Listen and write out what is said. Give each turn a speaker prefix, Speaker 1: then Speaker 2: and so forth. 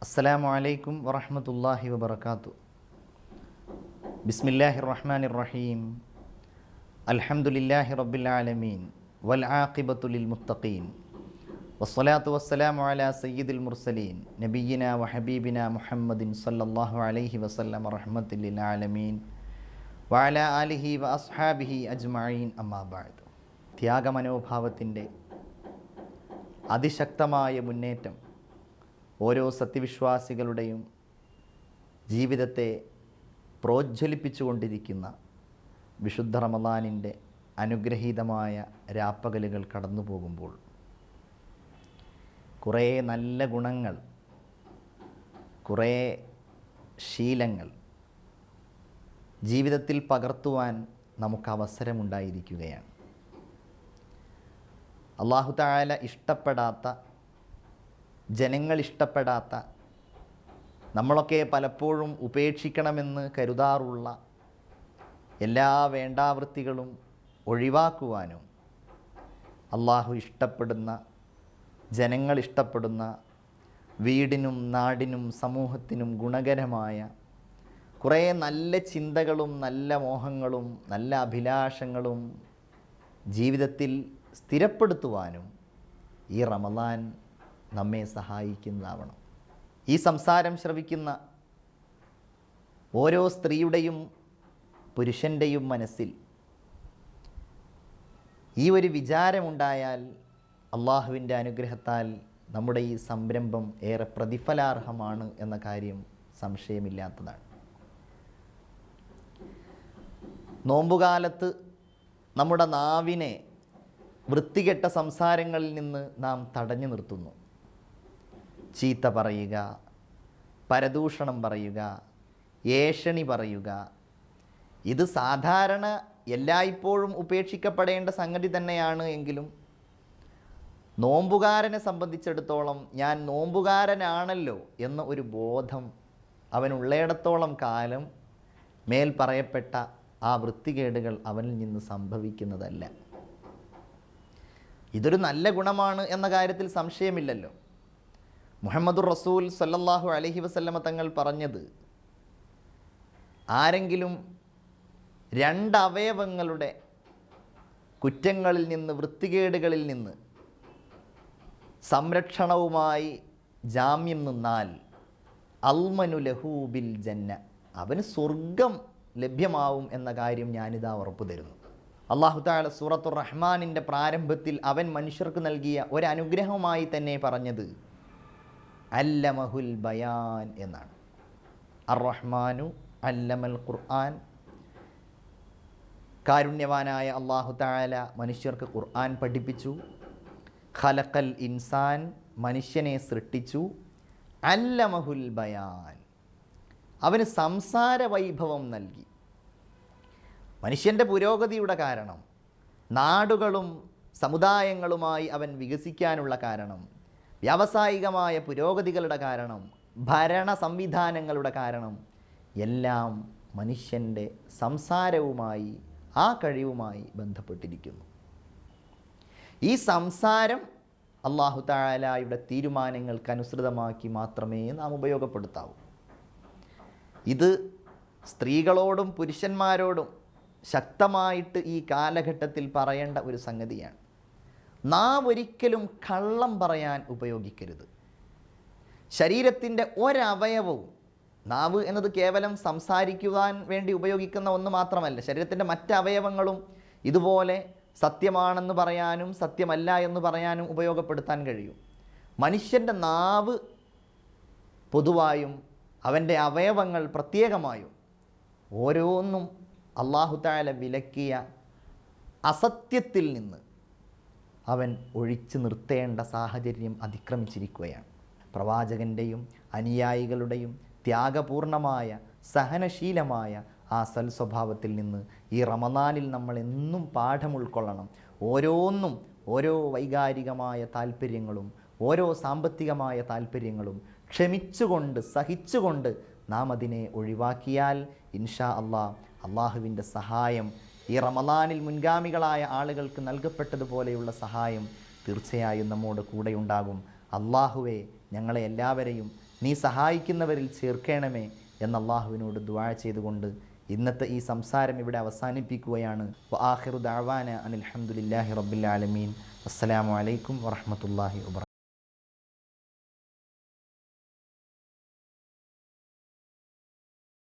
Speaker 1: അസ്സലാമു അലൈക്കും വറഹ്മത്തുള്ളാഹി വബറകാതുഹു. ബിസ്മില്ലാഹിർ റഹ്മാനിർ റഹീം. അൽഹംദുലില്ലാഹി റബ്ബിൽ ആലമീൻ വൽ ആഖിബത്തു ലിൽ മുത്തഖീൻ വസ്സലാത്തു വസ്സലാമു അലാ സയ്യിദിൽ മുർസലീൻ നബിയ്യിനാ വഹബീബിനാ മുഹമ്മദിൻ സല്ലല്ലാഹു അലൈഹി വസല്ലം റഹ്മത്തുൽ ലിൽ ആലമീൻ വഅലാ ആലിഹി വഅസ്ഹാബിഹി അജ്മഈൻ. അമ്മാ ബഅദ്. ത്യാഗമനോഭാവത്തിൻ്റെ അതിശക്തമായ മുന്നേറ്റം ഓരോ സത്യവിശ്വാസികളുടെയും ജീവിതത്തെ പ്രോജ്വലിപ്പിച്ചുകൊണ്ടിരിക്കുന്ന വിശുദ്ധ റമളാനിൻ്റെ അനുഗ്രഹീതമായ രാപ്പകലുകൾ കടന്നു പോകുമ്പോൾ കുറേ നല്ല ഗുണങ്ങൾ, കുറേ ശീലങ്ങൾ ജീവിതത്തിൽ പകർത്തുവാൻ നമുക്ക് അവസരമുണ്ടായിരിക്കുകയാണ്. അല്ലാഹു തആല ഇഷ്ടപ്പെടാത്ത, ജനങ്ങൾ ഇഷ്ടപ്പെടാത്ത, നമ്മളൊക്കെ പലപ്പോഴും ഉപേക്ഷിക്കണമെന്ന് കരുതാറുള്ള എല്ലാ വേണ്ടാവൃത്തികളും ഒഴിവാക്കുവാനും അള്ളാഹു ഇഷ്ടപ്പെടുന്ന, ജനങ്ങൾ ഇഷ്ടപ്പെടുന്ന, വീടിനും നാടിനും സമൂഹത്തിനും ഗുണകരമായ കുറേ നല്ല ചിന്തകളും നല്ല മോഹങ്ങളും നല്ല അഭിലാഷങ്ങളും ജീവിതത്തിൽ സ്ഥിരപ്പെടുത്തുവാനും ഈ റമളാൻ നമ്മെ സഹായിക്കുന്നതാവണം. ഈ സംസാരം ശ്രവിക്കുന്ന ഓരോ സ്ത്രീയുടെയും പുരുഷൻ്റെയും മനസ്സിൽ ഈ ഒരു വിചാരമുണ്ടായാൽ അള്ളാഹുവിൻ്റെ അനുഗ്രഹത്താൽ നമ്മുടെ ഈ സംരംഭം ഏറെ പ്രതിഫലാർഹമാണ് എന്ന കാര്യം സംശയമില്ലാത്തതാണ്. നോമ്പുകാലത്ത് നമ്മുടെ നാവിനെ വൃത്തികെട്ട സംസാരങ്ങളിൽ നിന്ന് നാം തടഞ്ഞു നിർത്തുന്നു. ചീത്ത പറയുക, പരദൂഷണം പറയുക, ഏഷണി പറയുക, ഇത് സാധാരണ എല്ലായ്പ്പോഴും ഉപേക്ഷിക്കപ്പെടേണ്ട സംഗതി തന്നെയാണ്. എങ്കിലും നോമ്പുകാരനെ സംബന്ധിച്ചിടത്തോളം ഞാൻ നോമ്പുകാരനാണല്ലോ എന്ന ഒരു ബോധം അവനുള്ളയിടത്തോളം കാലം മേൽ പറയപ്പെട്ട ആ വൃത്തികേടുകൾ അവനിൽ നിന്ന് സംഭവിക്കുന്നതല്ല. ഇതൊരു നല്ല ഗുണമാണ് എന്ന കാര്യത്തിൽ സംശയമില്ലല്ലോ. മുഹമ്മദുർ റസൂൽ സല്ലല്ലാഹു അലൈഹി വസല്ലമ തങ്ങൾ പറഞ്ഞത്, ആരെങ്കിലും രണ്ടവയവങ്ങളുടെ കുറ്റങ്ങളിൽ നിന്ന്, വൃത്തികേടുകളിൽ നിന്ന് സംരക്ഷണവുമായി ജാമ്യം നിന്നാൽ അൽമനു ലഹു ബിൽ ജന്ന, അവന് സ്വർഗം ലഭ്യമാവും എന്ന കാര്യം ഞാനിതാ ഉറപ്പു തരുന്നു. അല്ലാഹു തആല സൂറത്തുർ റഹ്മാനിൻ്റെ പ്രാരംഭത്തിൽ അവൻ മനുഷ്യർക്ക് നൽകിയ ഒരനുഗ്രഹമായി തന്നെ പറഞ്ഞത് അല്ലമഹുൽ ബയാൻ എന്നാണ്. അർ റഹ്മാനു അല്ലമൽ ഖുർആൻ. കാരുണ്യവാനായ അല്ലാഹു തആല മനുഷ്യർക്ക് ഖുർആൻ പഠിപ്പിച്ചു. ഖലഖൽ ഇൻസാൻ, മനുഷ്യനെ സൃഷ്ടിച്ചു. അല്ലമഹുൽ ബയാൻ, അവന് സംസാര വൈഭവം നൽകി. മനുഷ്യൻ്റെ പുരോഗതിയുടെ കാരണം, നാടുകളും സമുദായങ്ങളുമായി അവൻ വികസിക്കാനുള്ള കാരണം, വ്യാവസായികമായ പുരോഗതികളുടെ കാരണം, ഭരണ സംവിധാനങ്ങളുടെ കാരണം എല്ലാം മനുഷ്യൻ്റെ സംസാരവുമായി, ആ കഴിവുമായി ബന്ധപ്പെട്ടിരിക്കുന്നു. ഈ സംസാരം അല്ലാഹു തആലയുടെ തീരുമാനങ്ങൾക്കനുസൃതമാക്കി മാത്രമേ നാം ഉപയോഗപ്പെടുത്താവൂ. ഇത് സ്ത്രീകളോടും പുരുഷന്മാരോടും ശക്തമായിട്ട് ഈ കാലഘട്ടത്തിൽ പറയേണ്ട ഒരു സംഗതിയാണ്. നാം ഒരിക്കലും കള്ളം പറയാൻ ഉപയോഗിക്കരുത്. ശരീരത്തിൻ്റെ ഒരവയവവും, നാവ് എന്നത് കേവലം സംസാരിക്കുവാൻ വേണ്ടി ഉപയോഗിക്കുന്ന ഒന്ന് മാത്രമല്ല, ശരീരത്തിൻ്റെ മറ്റവയവങ്ങളും ഇതുപോലെ സത്യമാണെന്ന് പറയാനും സത്യമല്ല എന്ന് പറയാനും ഉപയോഗപ്പെടുത്താൻ കഴിയും. മനുഷ്യൻ്റെ നാവ് പൊതുവായും അവൻ്റെ അവയവങ്ങൾ പ്രത്യേകമായും ഓരോന്നും അല്ലാഹു തആല വിലക്കിയ അസത്യത്തിൽ നിന്ന് അവൻ ഒഴിച്ചു നിർത്തേണ്ട സാഹചര്യം അതിക്രമിച്ചിരിക്കുകയാണ്. പ്രവാചകൻ്റെയും അനുയായികളുടെയും ത്യാഗപൂർണമായ സഹനശീലമായ ആ സൽസ്വഭാവത്തിൽ നിന്ന് ഈ റമളാനിൽ നമ്മൾ എന്നും പാഠം ഉൾക്കൊള്ളണം. ഓരോന്നും ഓരോ വൈകാരികമായ താല്പര്യങ്ങളും ഓരോ സാമ്പത്തികമായ താല്പര്യങ്ങളും ക്ഷമിച്ചുകൊണ്ട്, സഹിച്ചുകൊണ്ട് നാം അതിനെ ഒഴിവാക്കിയാൽ ഇൻഷാ അല്ലാഹ് അള്ളാഹുവിൻ്റെ സഹായം, ഈ റമളാനിൽ മുൻഗാമികളായ ആളുകൾക്ക് നൽകപ്പെട്ടതുപോലെയുള്ള സഹായം തീർച്ചയായും നമ്മോട് കൂടെയുണ്ടാകും. അള്ളാഹുവേ, ഞങ്ങളെ എല്ലാവരെയും നീ സഹായിക്കുന്നവരിൽ ചേർക്കണമേ എന്ന് അള്ളാഹുവിനോട് ദുആ ചെയ്തുകൊണ്ട് ഇന്നത്തെ ഈ സംസാരം ഇവിടെ അവസാനിപ്പിക്കുകയാണ്. വആഖിറു ദഅവാന അനിൽ ഹംദുലില്ലാഹി റബ്ബിൽ ആലമീൻ. അസ്സലാമു അലൈക്കും വറഹ്മത്തുള്ളാഹി വബറകാതുഹു.